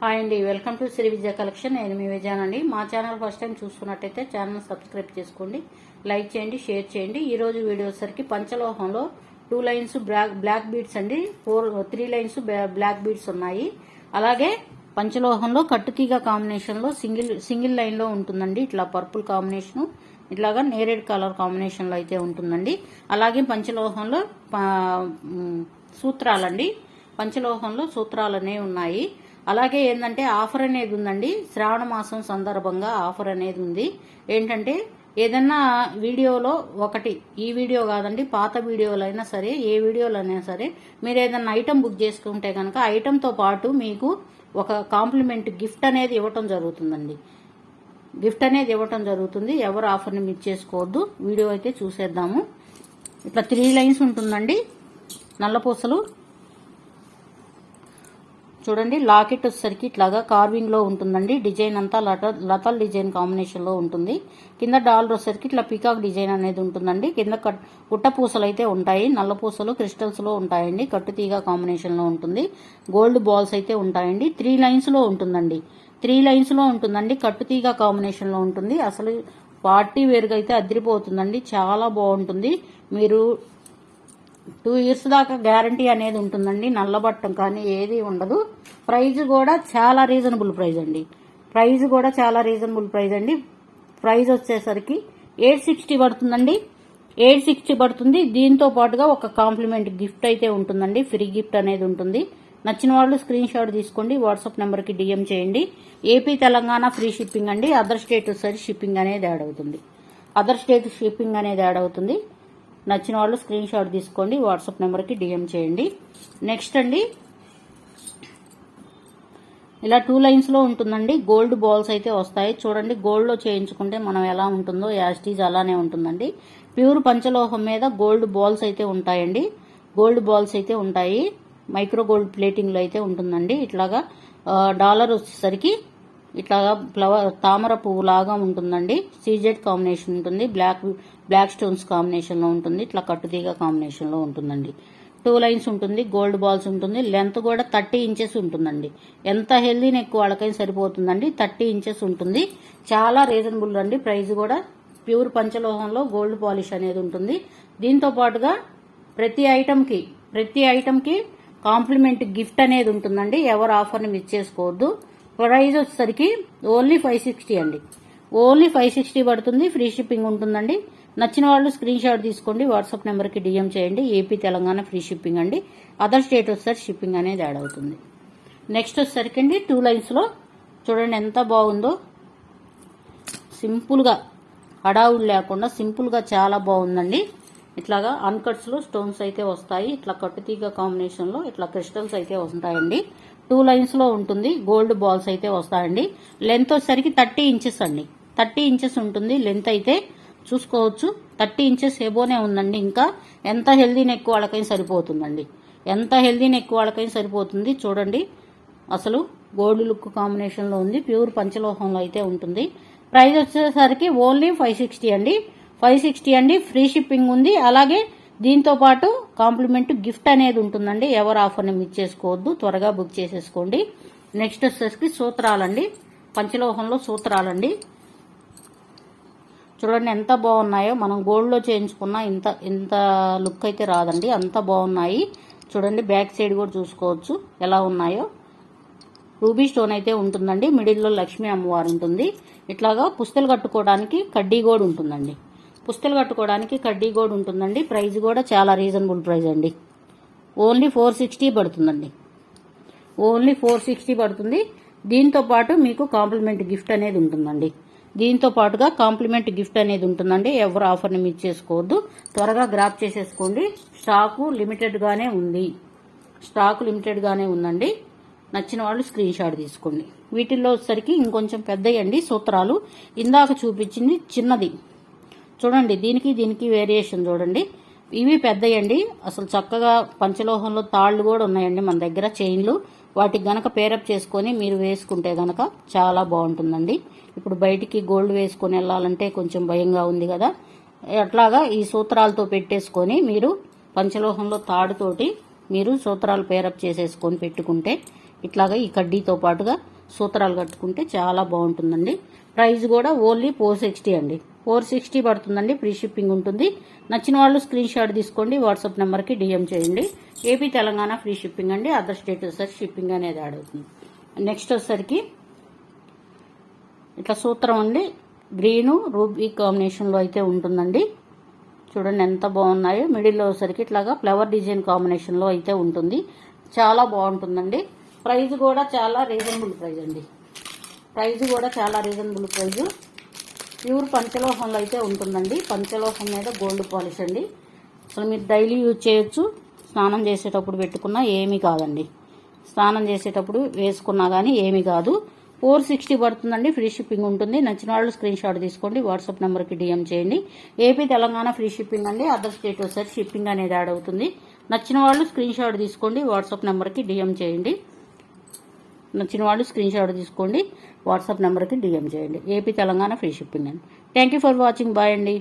Hi అండి, welcome to Shri విద్యా collection. నేను మీ విజయానండి. మా ఛానల్ ఫస్ట్ టైం చూసుకున్నట్టయితే ఛానల్ సబ్స్క్రైబ్ చేసుకోండి, లైక్ చేయండి, షేర్ చేయండి. ఈ రోజు వీడియో వచ్చేసరికి పంచలోహంలో 2 లైన్స్ బ్లాక్ బీడ్స్ అండి, 3 లైన్స్ బ్లాక్ బీడ్స్ ఉన్నాయి. అలాగే పంచలోహంలో కట్టుతీగ కాంబినేషన్ లో సింగిల్ లైన్ లో ఉంటుందండి. ఇట్లా పర్పుల్ కాంబినేషన్, ఇట్లాగా నేరేడ్ కలర్ కాంబినేషన్ లో అయితే ఉంటుందండి. అలాగే పంచలోహంలో సూత్రాలండి, పంచలోహంలో సూత్రాలు అనేవి ఉన్నాయి. అలాగే ఏంటంటే ఆఫర్ అనేది ఉందండి. శ్రావణ మాసం సందర్భంగా ఆఫర్ అనేది ఉంది. ఏంటంటే ఏదన్నా వీడియోలో ఒకటి, ఈ వీడియో కాదండి, పాత వీడియోలైనా సరే, ఏ వీడియోలైనా సరే, మీరు ఏదన్నా ఐటమ్ బుక్ చేసుకుంటే కనుక ఐటమ్తో పాటు మీకు ఒక కాంప్లిమెంట్ గిఫ్ట్ అనేది ఇవ్వటం జరుగుతుందండి. గిఫ్ట్ అనేది ఇవ్వటం జరుగుతుంది. ఎవరు ఆఫర్ని మిస్ చేసుకోవద్దు. వీడియో అయితే చూసేద్దాము. ఇట్లా 3 లైన్స్ ఉంటుందండి. నల్లపూసలు చూడండి. లాకెట్ వచ్చేసరికి ఇట్లాగా కార్వింగ్ లో ఉంటుందండి. డిజైన్ అంతా లతల్ డిజైన్ కాంబినేషన్ లో ఉంటుంది. కింద డాలర్ వచ్చేసరికి ఇట్లా పీకాక్ డిజైన్ అనేది ఉంటుందండి. కింద గుట్ట పూసలు అయితే ఉంటాయి. నల్ల పూసలు క్రిస్టల్స్ లో ఉంటాయండి. కట్టుతీగ కాంబినేషన్ లో ఉంటుంది. గోల్డ్ బాల్స్ అయితే ఉంటాయండి. 3 లైన్స్ లో ఉంటుందండి. 3 లైన్స్ లో ఉంటుందండి. కట్టుతీగ కాంబినేషన్ లో ఉంటుంది. అసలు పార్టీ వేరుగా అయితే అదిరిపోతుందండి. చాలా బాగుంటుంది. మీరు 2 ఇయర్స్ దాకా గ్యారంటీ అనేది ఉంటుందండి. నల్లబట్టం కానీ ఏది ఉండదు. ప్రైజ్ కూడా చాలా రీజనబుల్ ప్రైజ్ అండి. ప్రైజ్ కూడా చాలా రీజనబుల్ ప్రైజ్ అండి. ప్రైజ్ వచ్చేసరికి 860 పడుతుందండి. 860 పడుతుంది. దీంతో పాటుగా ఒక కాంప్లిమెంట్ గిఫ్ట్ అయితే ఉంటుందండి. ఫ్రీ గిఫ్ట్ అనేది ఉంటుంది. నచ్చిన వాళ్ళు స్క్రీన్ షాట్ తీసుకోండి. వాట్సాప్ నెంబర్కి డిఎం చేయండి. ఏపీ తెలంగాణ ఫ్రీ షిప్పింగ్ అండి. అదర్ స్టేట్ సరి షిప్పింగ్ అనేది యాడ్ అవుతుంది. అదర్ స్టేట్ షిప్పింగ్ అనేది యాడ్ అవుతుంది. నచ్చిన వాళ్ళు స్క్రీన్ షాట్ తీసుకోండి. వాట్సాప్ నెంబర్కి డిఎం చేయండి. నెక్స్ట్ అండి, ఇలా 2 లైన్స్ లో ఉంటుందండి. గోల్డ్ బాల్స్ అయితే వస్తాయి. చూడండి, గోల్డ్ లో చేయించుకుంటే మనం ఎలా ఉంటుందో యాస్టీజ్ అలానే ఉంటుందండి. ప్యూర్ పంచలోహం మీద గోల్డ్ బాల్స్ అయితే ఉంటాయండి. గోల్డ్ బాల్స్ అయితే ఉంటాయి. మైక్రో గోల్డ్ ప్లేటింగ్ లో అయితే ఉంటుందండి. ఇట్లాగా డాలర్ వచ్చేసరికి ఇట్లాగా ఫ్లవర్ తామర పువ్వు లాగా ఉంటుందండి. సీజెడ్ కాంబినేషన్ ఉంటుంది. బ్లాక్ స్టోన్స్ కాంబినేషన్ లో ఉంటుంది. ఇట్లా కట్టుతీగ కాంబినేషన్ లో ఉంటుందండి. 2 లైన్స్ ఉంటుంది. గోల్డ్ బాల్స్ ఉంటుంది. లెంత్ కూడా 30 ఇంచెస్ ఉంటుందండి. ఎంత హెల్దీ నెక్ వాళ్ళకైనా సరిపోతుందండి. 30 ఇంచెస్ ఉంటుంది. చాలా రీజనబుల్ అండి. ప్రైస్ కూడా ప్యూర్ పంచలోహంలో గోల్డ్ పాలిష్ అనేది ఉంటుంది. దీంతో పాటుగా ప్రతి ఐటమ్ కి కాంప్లిమెంట్ గిఫ్ట్ అనేది ఉంటుందండి. ఎవరు ఆఫర్ని మిస్ చేసుకోవద్దు. ప్రైస్ వచ్చేసరికి ఓన్లీ 560 అండి. ఓన్లీ 560 పడుతుంది. ఫ్రీ షిప్పింగ్ ఉంటుందండి. నచ్చిన వాళ్ళు స్క్రీన్ షాట్ తీసుకోండి. వాట్సాప్ నెంబర్కి డిఎం చేయండి. ఏపీ తెలంగాణ ఫ్రీ షిప్పింగ్ అండి. అదర్ స్టేట్ వచ్చేసరికి షిప్పింగ్ అనేది యాడ్ అవుతుంది. నెక్స్ట్ వచ్చేసరికి అండి 2 లైన్స్ లో చూడండి ఎంత బాగుందో. సింపుల్ గా, హడావుడు లేకుండా సింపుల్ గా చాలా బాగుందండి. ఇట్లాగా అన్కట్స్ లో స్టోన్స్ అయితే వస్తాయి. ఇట్లా కట్టుతీగ కాంబినేషన్ లో ఇట్లా క్రిస్టల్స్ అయితే వస్తాయండి. 2 లైన్స్ లో ఉంటుంది. గోల్డ్ బాల్స్ అయితే వస్తాయండి. లెంత్ వచ్చేసరికి 30 ఇంచెస్ అండి. 30 ఇంచెస్ ఉంటుంది లెంత్ అయితే. చూసుకోవచ్చు, 30 ఇంచెస్ ఎబోనే ఉందండి. ఇంకా ఎంత హెల్దీ నెక్ వాళ్ళకైనా సరిపోతుందండి. ఎంత హెల్దీ నెక్ వాళ్ళకైనా సరిపోతుంది. చూడండి, అసలు గోల్డ్ లుక్ కాంబినేషన్ లో ఉంది. ప్యూర్ పంచలోహంలో అయితే ఉంటుంది. ప్రైస్ వచ్చేసరికి ఓన్లీ 560 అండి. 560 అండి. ఫ్రీ షిప్పింగ్ ఉంది. అలాగే దీంతో పాటు కాంప్లిమెంట్ గిఫ్ట్ అనేది ఉంటుందండి. ఎవరు ఆఫర్ని మిస్ చేసుకోవద్దు. త్వరగా బుక్ చేసేసుకోండి. నెక్స్ట్ వచ్చేసరికి సూత్రాలండి. పంచలోహంలో సూత్రాలండి. చూడండి ఎంత బాగున్నాయో. మనం గోల్డ్లో చేయించుకున్న ఇంత లుక్ అయితే రాదండి. అంత బాగున్నాయి. చూడండి, బ్యాక్ సైడ్ కూడా చూసుకోవచ్చు ఎలా ఉన్నాయో. రూబీ స్టోన్ అయితే ఉంటుందండి. మిడిల్లో లక్ష్మీ అమ్మవారు ఉంటుంది. ఇట్లాగా పుస్తలు కట్టుకోవడానికి కడ్డీ కూడా ఉంటుందండి. పుస్తలు కట్టుకోవడానికి కడ్డీ కూడా ఉంటుందండి. ప్రైస్ కూడా చాలా రీజనబుల్ ప్రైస్ అండి. ఓన్లీ 460 పడుతుందండి. ఓన్లీ 460 పడుతుంది. దీంతో పాటు మీకు కాంప్లిమెంట్ గిఫ్ట్ అనేది ఉంటుందండి. దీంతో పాటుగా కాంప్లిమెంట్ గిఫ్ట్ అనేది ఉంటుందండి. ఎవరు ఆఫర్ని మిస్ చేసుకోవద్దు. త్వరగా గ్రాప్ చేసేసుకోండి. స్టాకు లిమిటెడ్ గానే ఉంది. స్టాకు లిమిటెడ్ గానే ఉందండి. నచ్చిన వాళ్ళు స్క్రీన్ షాట్ తీసుకోండి. వీటిల్లో వచ్చేసరికి ఇంకొంచెం పెద్దయండి సూత్రాలు. ఇందాక చూపించింది చిన్నది. చూడండి, దీనికి వేరియేషన్ చూడండి. ఇవి పెద్దయండి. అసలు చక్కగా పంచలోహంలో తాళ్లు కూడా ఉన్నాయండి మన దగ్గర, చైన్లు. వాటికి గనక పేరప్ చేసుకొని మీరు వేసుకుంటే గనక చాలా బాగుంటుందండి. ఇప్పుడు బయటికి గోల్డ్ వేసుకొని వెళ్ళాలంటే కొంచెం భయంగా ఉంది కదా. అట్లాగా ఈ సూత్రాలతో పెట్టేసుకొని మీరు పంచలోహంలో తాడుతోటి మీరు సూత్రాలు పేరప్ చేసేసుకొని పెట్టుకుంటే ఇట్లాగా ఈ కడ్డీతో పాటుగా సూత్రాలు కట్టుకుంటే చాలా బాగుంటుందండి. ప్రైస్ కూడా ఓన్లీ 460 అండి. 460 పడుతుందండి. ఫ్రీ షిప్పింగ్ ఉంటుంది. నచ్చిన వాళ్ళు స్క్రీన్ షాట్ తీసుకోండి. వాట్సాప్ నెంబర్కి డిఎం చేయండి. ఏపీ తెలంగాణ ఫ్రీ షిప్పింగ్ అండి. అదర్ స్టేట్ వచ్చేసరికి షిప్పింగ్ అనేది యాడ్ అవుతుంది. నెక్స్ట్ వచ్చేసరికి ఇట్లా సూత్రం అండి. గ్రీను రూబీ కాంబినేషన్లో అయితే ఉంటుందండి. చూడండి ఎంత బాగున్నాయో. మిడిల్లో వచ్చేసరికి ఇట్లాగా ఫ్లవర్ డిజైన్ కాంబినేషన్లో అయితే ఉంటుంది. చాలా బాగుంటుందండి. ప్రైస్ కూడా చాలా రీజనబుల్ ప్రైస్ అండి. ప్రైస్ కూడా చాలా రీజనబుల్ ప్రైస్. ప్యూర్ పంచలోహంలో అయితే ఉంటుందండి. పంచలోహం మీద గోల్డ్ పాలిష్ అండి. అసలు మీరు డైలీ యూజ్ చేయొచ్చు. స్నానం చేసేటప్పుడు పెట్టుకున్నా ఏమీ కాదండి. స్నానం చేసేటప్పుడు వేసుకున్నా కానీ ఏమీ కాదు. 460 పడుతుందండి. ఫ్రీ షిప్పింగ్ ఉంటుంది. నచ్చిన వాళ్ళు స్క్రీన్ షాట్ తీసుకోండి. వాట్సాప్ నెంబర్కి డిఎం చేయండి. ఏపీ తెలంగాణ ఫ్రీ షిప్పింగ్ అండి. అదర్ స్టేట్ వచ్చేసరికి షిప్పింగ్ అనేది యాడ్ అవుతుంది. నచ్చిన వాళ్ళు స్క్రీన్ షాట్ తీసుకోండి. వాట్సాప్ నెంబర్కి డిఎం చేయండి. నచ్చిన వాళ్ళు స్క్రీన్ షాట్ తీసుకోండి. వాట్సాప్ నెంబర్కి డిఎం చేయండి. ఏపీ తెలంగాణ ఫ్రీ షిప్పింగ్ అండి. Thank you for watching. Bye అండి.